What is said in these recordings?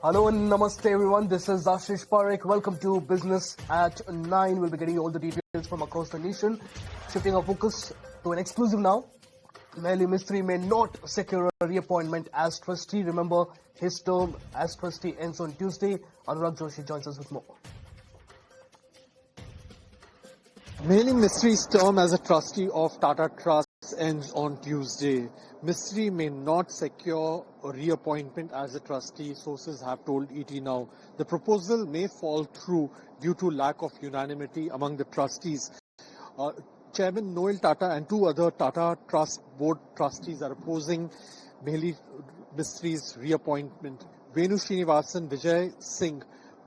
Hello and namaste everyone. This is Ashish Parekh. Welcome to Business at 9. We'll be getting you all the details from across the nation. Shifting our focus to an exclusive now. Mehli Mistry may not secure a reappointment as trustee. Remember, his term as trustee ends on Tuesday. Anurag Joshi joins us with more. Mehli Mistry's term as a trustee of Tata Trust ends on Tuesday. Mistry may not secure a reappointment as a trustee, sources have told ET Now. The proposal may fall through due to lack of unanimity among the trustees. Chairman Noel Tata and two other Tata Trust Board trustees are opposing Mehli Mistry's reappointment. Venu Srinivasan, Vijay Singh,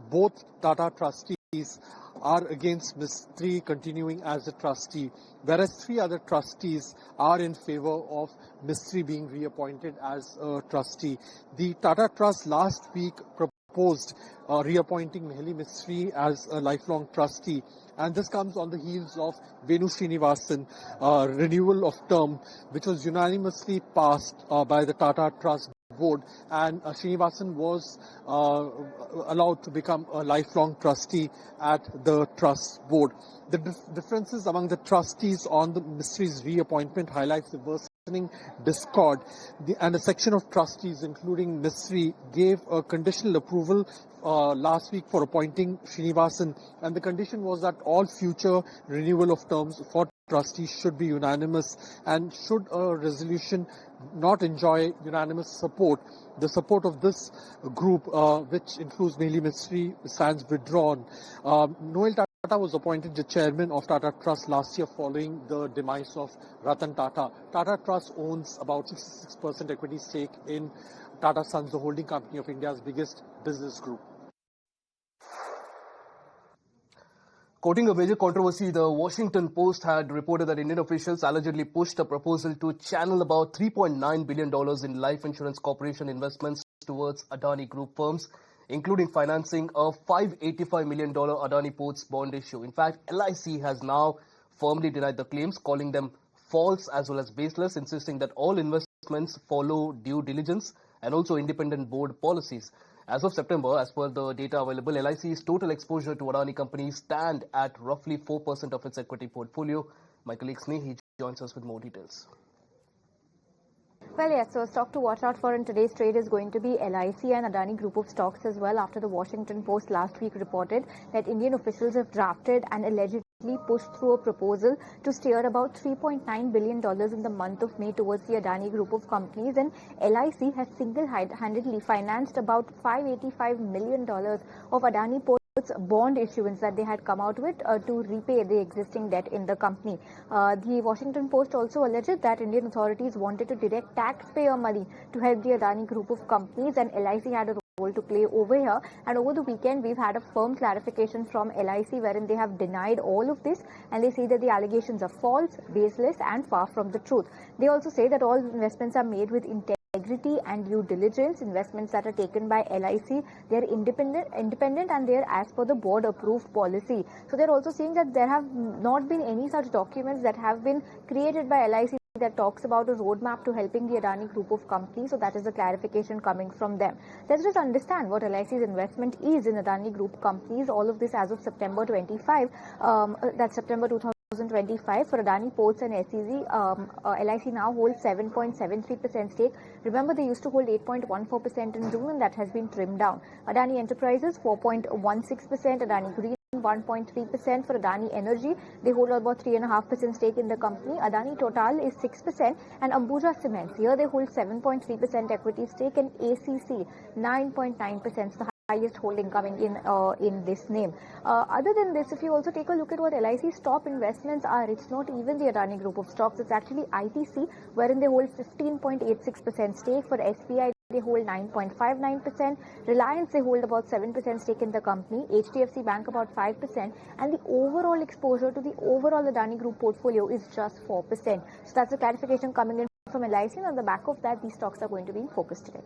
both Tata trustees are against Mistry continuing as a trustee, whereas three other trustees are in favor of Mistry being reappointed as a trustee. The Tata Trust last week proposed reappointing Mehli Mistry as a lifelong trustee, and this comes on the heels of Venu Srinivasan renewal of term, which was unanimously passed by the Tata Trust Board, and Srinivasan was allowed to become a lifelong trustee at the Trust Board. The differences among the trustees on the Mistry's reappointment highlights the worsening discord, and a section of trustees, including Mistry, gave a conditional approval last week for appointing Srinivasan, and the condition was that all future renewal of terms for trustees should be unanimous, and should a resolution not enjoy unanimous support, the support of this group, which includes Mehli Mistry, stands withdrawn. Noel Tata was appointed the chairman of Tata Trust last year following the demise of Ratan Tata. Tata Trust owns about 66% equity stake in Tata Sons, the holding company of India's biggest business group. Quoting a major controversy, the Washington Post had reported that Indian officials allegedly pushed a proposal to channel about $3.9 billion in life insurance corporation investments towards Adani Group firms, including financing a $585 million Adani Ports bond issue. In fact, LIC has now firmly denied the claims, calling them false as well as baseless, insisting that all investments follow due diligence and also independent board policies. As of September, as per the data available, LIC's total exposure to Adani companies stand at roughly 4% of its equity portfolio. My colleague Snehi joins us with more details. Well, yes, so a stock to watch out for in today's trade is going to be LIC and Adani Group of stocks as well, after the Washington Post last week reported that Indian officials have drafted and allegedly pushed through a proposal to steer about $3.9 billion in the month of May towards the Adani Group of companies, and LIC has single-handedly financed about $585 million of Adani Ports bond issuance that they had come out with to repay the existing debt in the company. The Washington Post also alleged that Indian authorities wanted to direct taxpayer money to help the Adani Group of companies, and LIC had a role to play over here. And over the weekend, we've had a firm clarification from LIC wherein they have denied all of this, and they say that the allegations are false, baseless and far from the truth. They also say that all investments are made with integrity and due diligence. Investments that are taken by LIC, they are independent and they are as per the board approved policy. So they're also saying that there have not been any such documents that have been created by LIC that talks about a roadmap to helping the Adani Group of companies. So that is the clarification coming from them. Let's just understand what LIC's investment is in Adani Group companies. All of this as of September 25, that's September 2025. For Adani Ports and SEZ, LIC now holds 7.73% stake. Remember, they used to hold 8.14% in June, and that has been trimmed down. Adani Enterprises 4.16%, Adani Green 1.3%. For Adani Energy, they hold about 3.5% stake in the company. Adani Total is 6%, and Ambuja Cements, here they hold 7.3% equity stake, and ACC 9.9%. The highest holding coming in this name. Other than this, if you also take a look at what LIC's top investments are, it's not even the Adani Group of stocks, it's actually ITC, wherein they hold 15.86% stake. For SBI, they hold 9.59%. Reliance, they hold about 7% stake in the company. HDFC Bank about 5%. And the overall exposure to the overall Adani Group portfolio is just 4%. So that's a clarification coming in from LIC, and on the back of that, these stocks are going to be in focus today.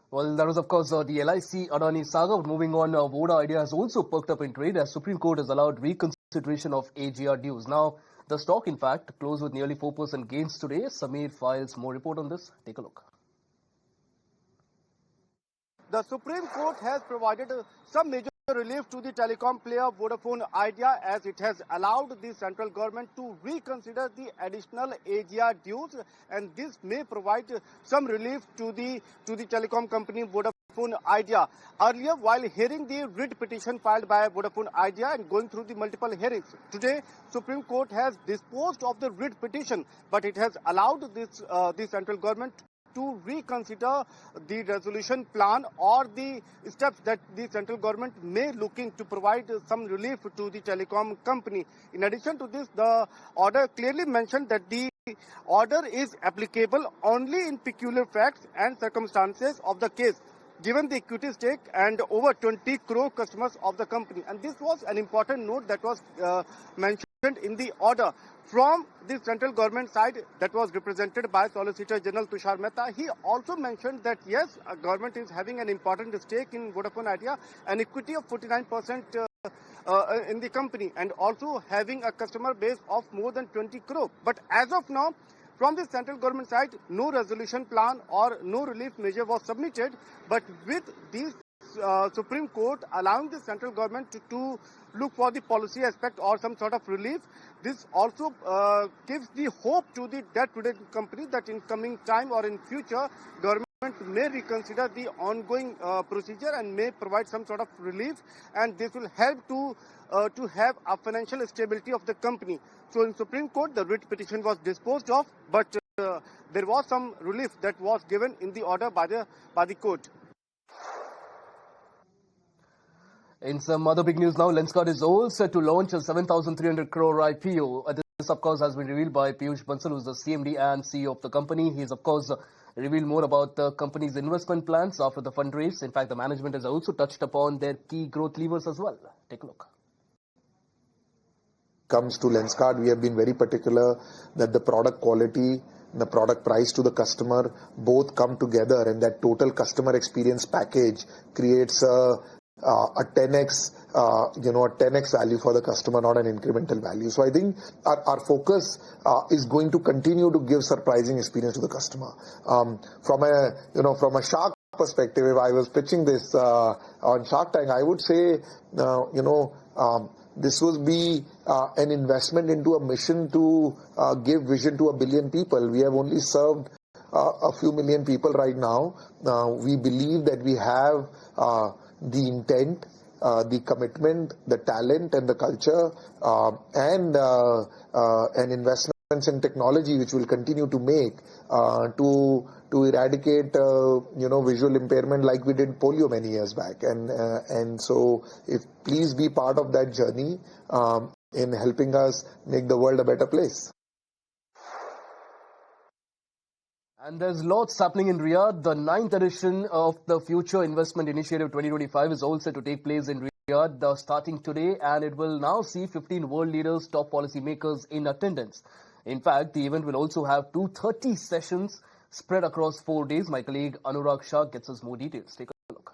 Well, that was, of course, the LIC Adani saga. Moving on, Voda idea has also perked up in trade as Supreme Court has allowed reconsideration of AGR dues. Now, the stock, in fact, closed with nearly 4% gains today. Sameer files more report on this. Take a look. the Supreme Court has provided some major relief to the telecom player Vodafone Idea, as it has allowed the central government to reconsider the additional AGR dues, and this may provide some relief to the telecom company Vodafone Idea. Earlier, while hearing the writ petition filed by Vodafone Idea and going through the multiple hearings, today Supreme Court has disposed of the writ petition, but it has allowed this the central government to reconsider the resolution plan or the steps that the central government may looking to provide some relief to the telecom company. In addition to this, the order clearly mentioned that the order is applicable only in peculiar facts and circumstances of the case, given the equity stake and over 20 crore customers of the company. And this was an important note that was mentioned in the order. From the central government side, that was represented by Solicitor General Tushar Mehta, he also mentioned that yes, government is having an important stake in Vodafone Idea, an equity of 49% in the company, and also having a customer base of more than 20 crore. But as of now, from the central government side, no resolution plan or no relief measure was submitted. But with these Supreme Court allowing the central government to look for the policy aspect or some sort of relief, this also gives the hope to the debt-ridden company that in coming time or in future, government may reconsider the ongoing procedure and may provide some sort of relief, and this will help to have a financial stability of the company. So in Supreme Court, the writ petition was disposed of, but there was some relief that was given in the order by the court. In some other big news now, Lenskart is all set to launch a 7,300 crore IPO. This, of course, has been revealed by Piyush Bansal, who is the CMD and CEO of the company. He has, of course, revealed more about the company's investment plans after the fundraise. In fact, the management has also touched upon their key growth levers as well. Take a look. Comes to Lenskart, we have been very particular that the product quality and the product price to the customer both come together, and that total customer experience package creates a 10x, a 10x value for the customer, not an incremental value. So I think our focus is going to continue to give surprising experience to the customer. From a Shark perspective, if I was pitching this on Shark Tank, I would say, this would be an investment into a mission to give vision to 1 billion people. We have only served a few million people right now. We believe that we have the intent, the commitment, the talent and the culture, and investments in technology which will continue to make to eradicate visual impairment like we did polio many years back. And so if please be part of that journey in helping us make the world a better place. And there's lots happening in Riyadh. The 9th edition of the Future Investment Initiative 2025 is all set to take place in Riyadh starting today, and it will now see 15 world leaders, top policymakers in attendance. In fact, the event will also have 230 sessions spread across 4 days. My colleague Anurag Shah gets us more details. Take a look.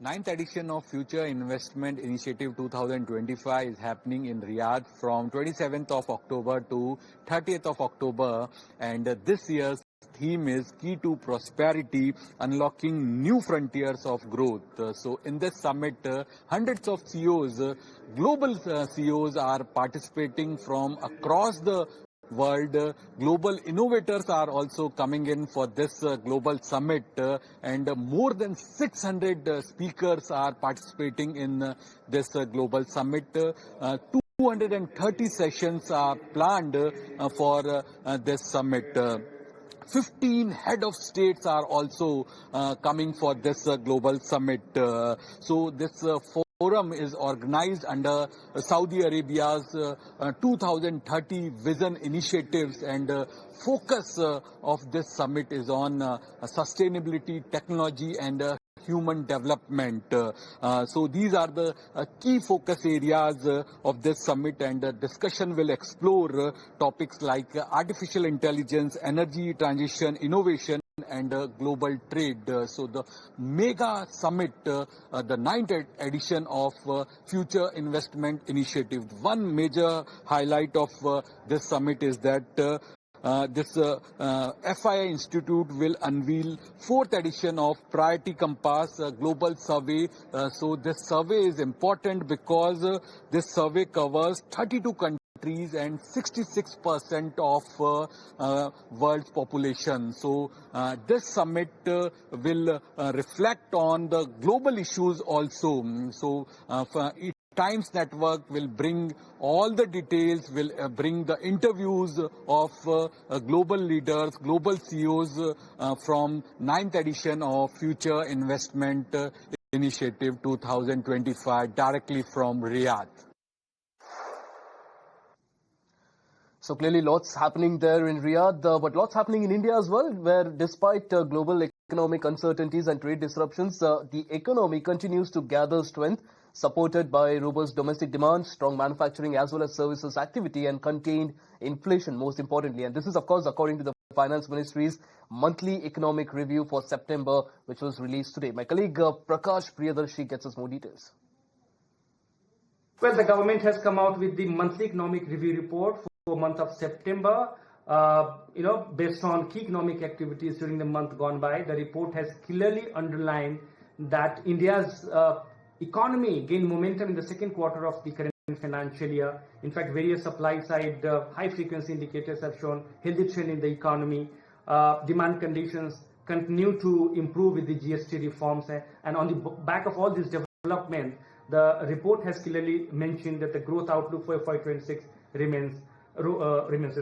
9th edition of Future Investment Initiative 2025 is happening in Riyadh from 27th of October to 30th of October, and this year's theme is Key to Prosperity, Unlocking New Frontiers of Growth. So in this summit, hundreds of CEOs, global CEOs are participating from across the world. Global innovators are also coming in for this global summit, and more than 600 speakers are participating in this global summit. 230 sessions are planned for this summit. 15 head of states are also coming for this global summit. So this forum is organized under Saudi Arabia's 2030 Vision Initiatives, and focus of this summit is on sustainability, technology and human development. So these are the key focus areas of this summit, and the discussion will explore topics like artificial intelligence, energy transition, innovation and global trade. So the mega summit, the 9th edition of Future Investment Initiative. One major highlight of this summit is that this FII Institute will unveil 4th edition of Priority Compass Global Survey. So this survey is important because this survey covers 32 countries and 66% of world's population. So this summit will reflect on the global issues also. So Times Network will bring all the details, will bring the interviews of global leaders, global CEOs from 9th edition of Future Investment Initiative 2025 directly from Riyadh. So clearly lots happening there in Riyadh, but lots happening in India as well, where despite global economic uncertainties and trade disruptions, the economy continues to gather strength, supported by robust domestic demand, strong manufacturing as well as services activity and contained inflation most importantly. And this is of course according to the Finance Ministry's monthly economic review for September, which was released today. My colleague Prakash Priyadarshi gets us more details. Well, the government has come out with the monthly economic review report for the month of September. Based on key economic activities during the month gone by, the report has clearly underlined that India's economy gained momentum in the second quarter of the current financial year. In fact, various supply-side high-frequency indicators have shown healthy trend in the economy. Demand conditions continue to improve with the GST reforms, and on the back of all this development, the report has clearly mentioned that the growth outlook for FY26 remains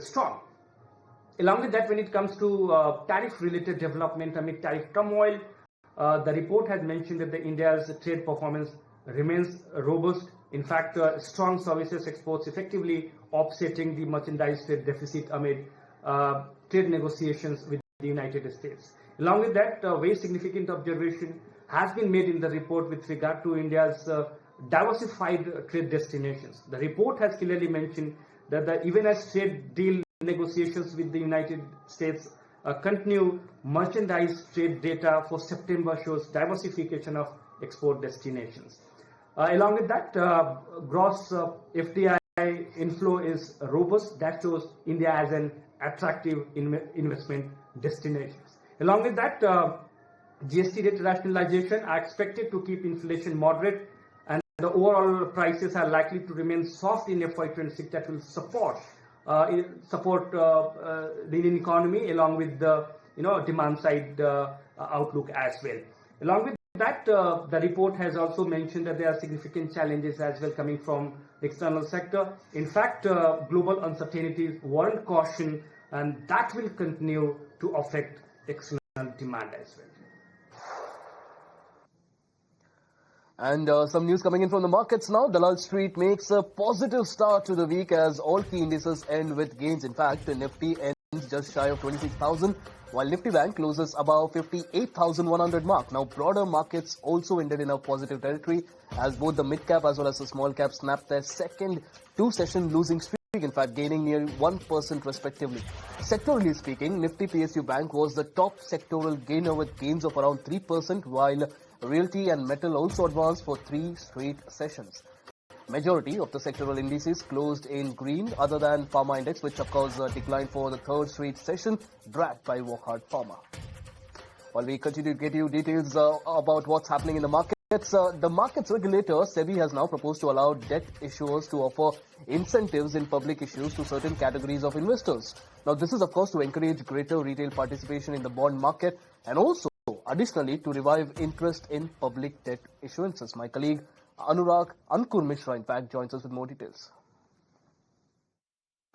strong. Along with that, when it comes to tariff-related development amid tariff turmoil, the report has mentioned that India's trade performance remains robust. In fact, strong services exports effectively offsetting the merchandise trade deficit amid trade negotiations with the United States. Along with that, very significant observation has been made in the report with regard to India's diversified trade destinations. The report has clearly mentioned that even as trade deal negotiations with the United States continue, merchandise trade data for September shows diversification of export destinations. Along with that, gross FDI inflow is robust. That shows India as an attractive investment destination. Along with that, GST rate rationalization are expected to keep inflation moderate, and the overall prices are likely to remain soft in FY26. That will support the Indian economy along with the demand side outlook as well. Along with that, the report has also mentioned that there are significant challenges as well coming from the external sector. In fact, global uncertainties warrant caution, and that will continue to affect external demand as well. And some news coming in from the markets now. Dalal Street makes a positive start to the week as all key indices end with gains. In fact, the Nifty ends just shy of 26,000, while Nifty Bank closes above 58,100 mark. Now, broader markets also ended in a positive territory as both the mid-cap as well as the small-cap snapped their second two-session losing streak. In fact, gaining near 1% respectively. Sectorally speaking, Nifty PSU Bank was the top sectoral gainer with gains of around 3%, while Realty and Metal also advanced for 3 straight sessions. Majority of the sectoral indices closed in green, other than Pharma Index, which of course declined for the third straight session, dragged by Wockhardt Pharma. While we continue to get you details about what's happening in the markets, the markets regulator, SEBI, has now proposed to allow debt issuers to offer incentives in public issues to certain categories of investors. Now, this is of course to encourage greater retail participation in the bond market and also additionally to revive interest in public debt issuances. My colleague Ankur Mishra, in fact, joins us with more details.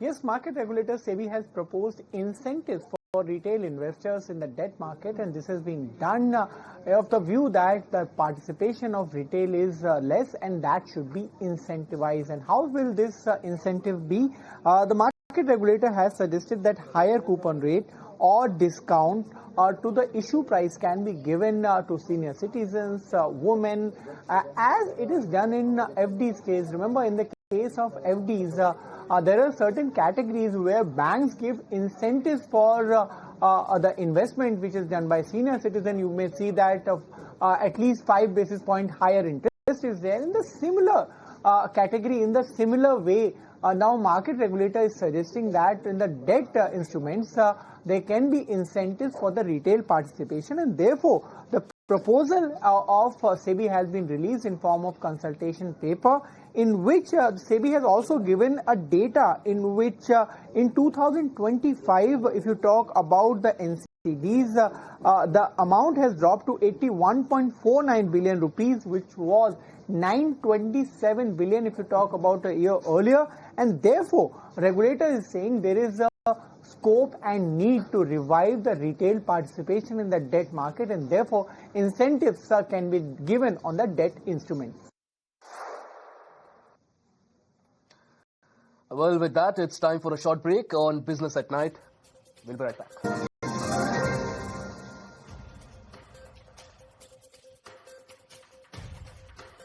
Yes, market regulator SEBI has proposed incentives for retail investors in the debt market, and this has been done of the view that the participation of retail is less and that should be incentivized. And how will this incentive be? The market regulator has suggested that higher coupon rate or discount to the issue price can be given to senior citizens, women, as it is done in FD's case. Remember, in the case of FDs, there are certain categories where banks give incentives for the investment which is done by senior citizen. You may see that at least 5 basis point higher interest is there. In the similar category, in the similar way, now market regulator is suggesting that in the debt instruments, there can be incentives for the retail participation, and therefore the proposal of SEBI has been released in form of consultation paper, in which SEBI has also given a data in which in 2025, if you talk about the NCDs, the amount has dropped to 81.49 billion rupees, which was 927 billion if you talk about a year earlier, and therefore regulator is saying there is a scope and need to revive the retail participation in the debt market, and therefore incentives can be given on the debt instruments. Well, with that, it's time for a short break on Business at Night. We'll be right back.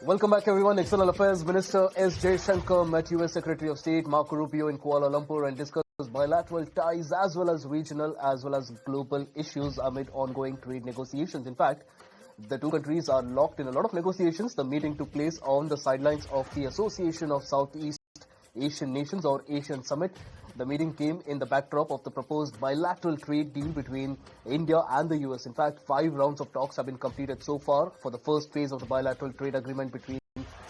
Welcome back, everyone. External Affairs Minister S. Jaishankar met U.S. Secretary of State Marco Rubio in Kuala Lumpur and discussed bilateral ties as well as regional as well as global issues amid ongoing trade negotiations. In fact, the two countries are locked in a lot of negotiations. The meeting took place on the sidelines of the Association of Southeast Asian Nations or Asian Summit. The meeting came in the backdrop of the proposed bilateral trade deal between India and the US. In fact, 5 rounds of talks have been completed so far for the first phase of the bilateral trade agreement between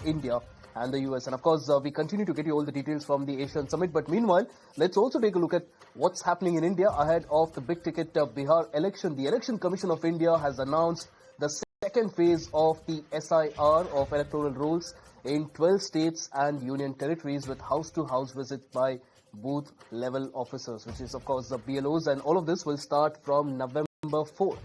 India and the US. And of course, we continue to get you all the details from the Asian Summit. But meanwhile, let's also take a look at what's happening in India ahead of the big ticket Bihar election. The Election Commission of India has announced the second phase of the SIR of electoral rolls in 12 states and union territories with house-to-house visits by booth-level officers, which is, of course, the BLOs. And all of this will start from November 4.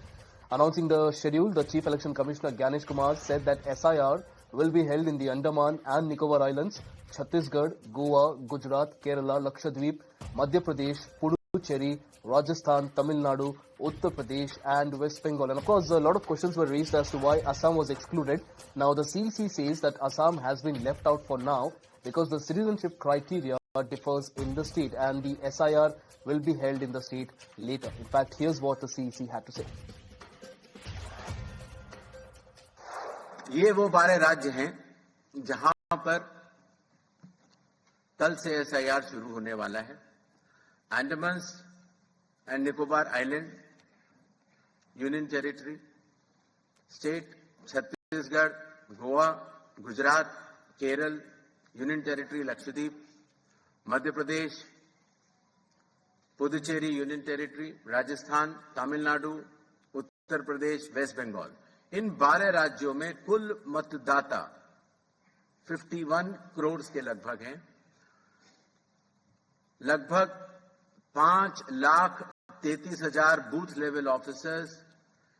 Announcing the schedule, the Chief Election Commissioner Ganesh Kumar said that SIR will be held in the Andaman and Nicobar Islands, Chhattisgarh, Goa, Gujarat, Kerala, Lakshadweep, Madhya Pradesh, Puducherry, Rajasthan, Tamil Nadu, Uttar Pradesh and West Bengal. And of course, a lot of questions were raised as to why Assam was excluded. Now, the CEC says that Assam has been left out for now because the citizenship criteria differs in the state and the SIR will be held in the state later. In fact, here's what the CEC had to say. ये वो 12 राज्य हैं जहां पर कल से SIR शुरू होने वाला है. Andaman and Nicobar island union territory, state Chhattisgarh, Goa, Gujarat, Kerala, union territory Lakshadweep, Madhya Pradesh, Puducherry union territory, Rajasthan, Tamil Nadu, Uttar Pradesh, west Bengal. इन 12 राज्यों में कुल मतदाता 51 करोड़ के लगभग हैं. लगभग 5,33,000 बूथ लेवल ऑफिसर्स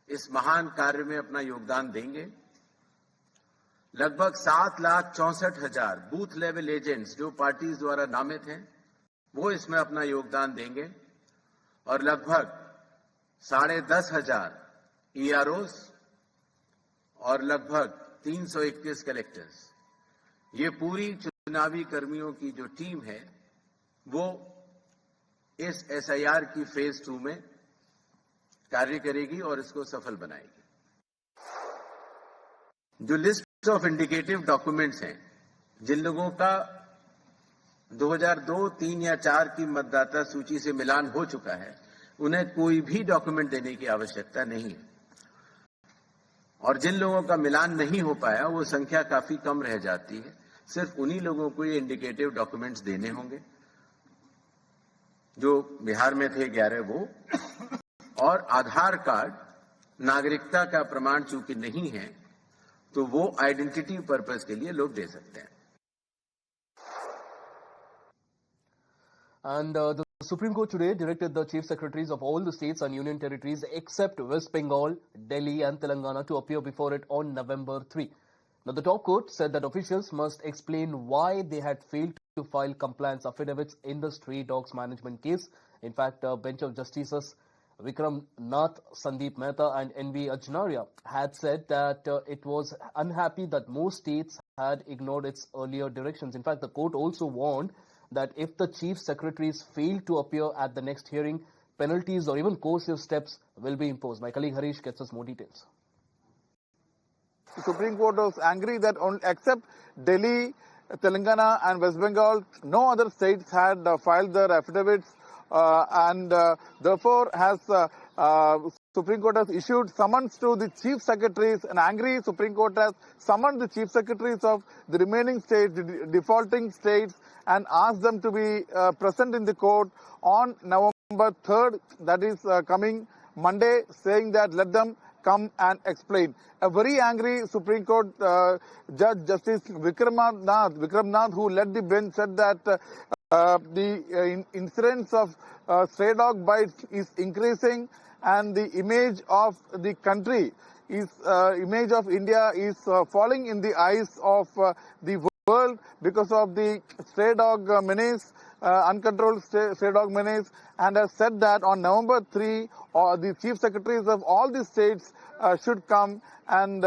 इस महान कार्य में अपना योगदान देंगे. लगभग 7,64,000 बूथ लेवल एजेंट्स जो पार्टीज द्वारा नामित हैं वो इसमें अपना योगदान देंगे और लगभग 10,500 EROs और लगभग 321 कलेक्टर्स. ये पूरी चुनावी कर्मियों की जो टीम है वो इस SIR की फेज 2 में कार्य करेगी और इसको सफल बनाएगी. जो लिस्ट ऑफ इंडिकेटिव डॉक्यूमेंट्स हैं, जिन लोगों का 2002, 3 या 4 की मतदाता सूची से मिलान हो चुका है, उन्हें कोई भी डॉक्यूमेंट देने की आवश्यकता नहीं है. और जिन लोगों का मिलान नहीं हो पाया वो संख्या काफी कम रह जाती है. सिर्फ उन्हीं लोगों को ये इंडिकेटिव डॉक्यूमेंट्स देने होंगे. जो बिहार में थे 11 वो, और आधार कार्ड नागरिकता का प्रमाण चूंकि नहीं है तो वो आइडेंटिटी पर्पस के लिए लोग दे सकते हैं. And the Supreme Court today directed the chief secretaries of all the states and union territories except West Bengal, Delhi and Telangana to appear before it on November 3. Now, the top court said that officials must explain why they had failed to file compliance affidavits in the stray dogs management case. In fact, a bench of justices Vikram Nath, Sandeep Mehta and N.V. Ajnaria had said that it was unhappy that most states had ignored its earlier directions. In fact, the court also warned that if the chief secretaries fail to appear at the next hearing, penalties or even coercive steps will be imposed. My colleague Harish gets us more details. The Supreme Court was angry that except Delhi Telangana and West Bengal, no other states had filed their affidavits, and therefore has Supreme Court has issued summons to the chief secretaries. An angry Supreme Court has summoned the chief secretaries of the remaining states, the defaulting states, and asked them to be present in the court on November 3rd, that is coming Monday, saying that let them come and explain. A very angry Supreme Court Judge Justice Vikram Nath, who led the bench, said that the incidence of stray dog bites is increasing, and the image of the country is image of India is falling in the eyes of the world because of the stray dog menace, uncontrolled stray dog menace, and has said that on November 3, the chief secretaries of all the states should come and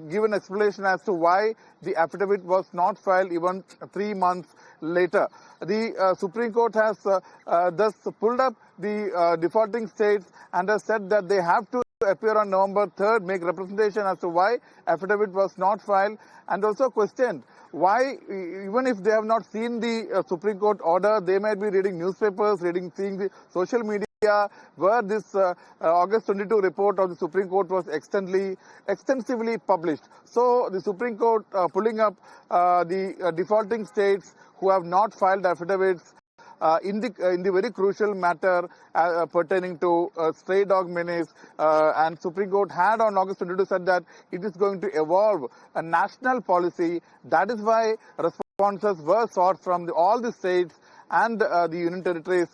give an explanation as to why the affidavit was not filed even 3 months later. The Supreme Court has thus pulled up the defaulting states and has said that they have to appear on November 3rd, make representation as to why affidavit was not filed, and also questioned why, even if they have not seen the Supreme Court order, they might be reading newspapers, seeing the social media, where this August 22 report of the Supreme Court was extensively published. So the Supreme Court pulling up the defaulting states who have not filed affidavits in the very crucial matter pertaining to stray dog menace, and Supreme Court had on August 22 said that it is going to evolve a national policy. That is why responses were sought from all the states and the union territories.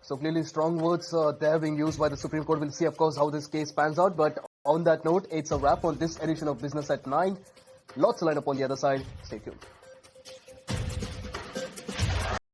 So clearly strong words there being used by the Supreme Court. We'll see, of course, how this case pans out. But on that note, it's a wrap on this edition of Business at 9. Lots to line up on the other side. Stay tuned.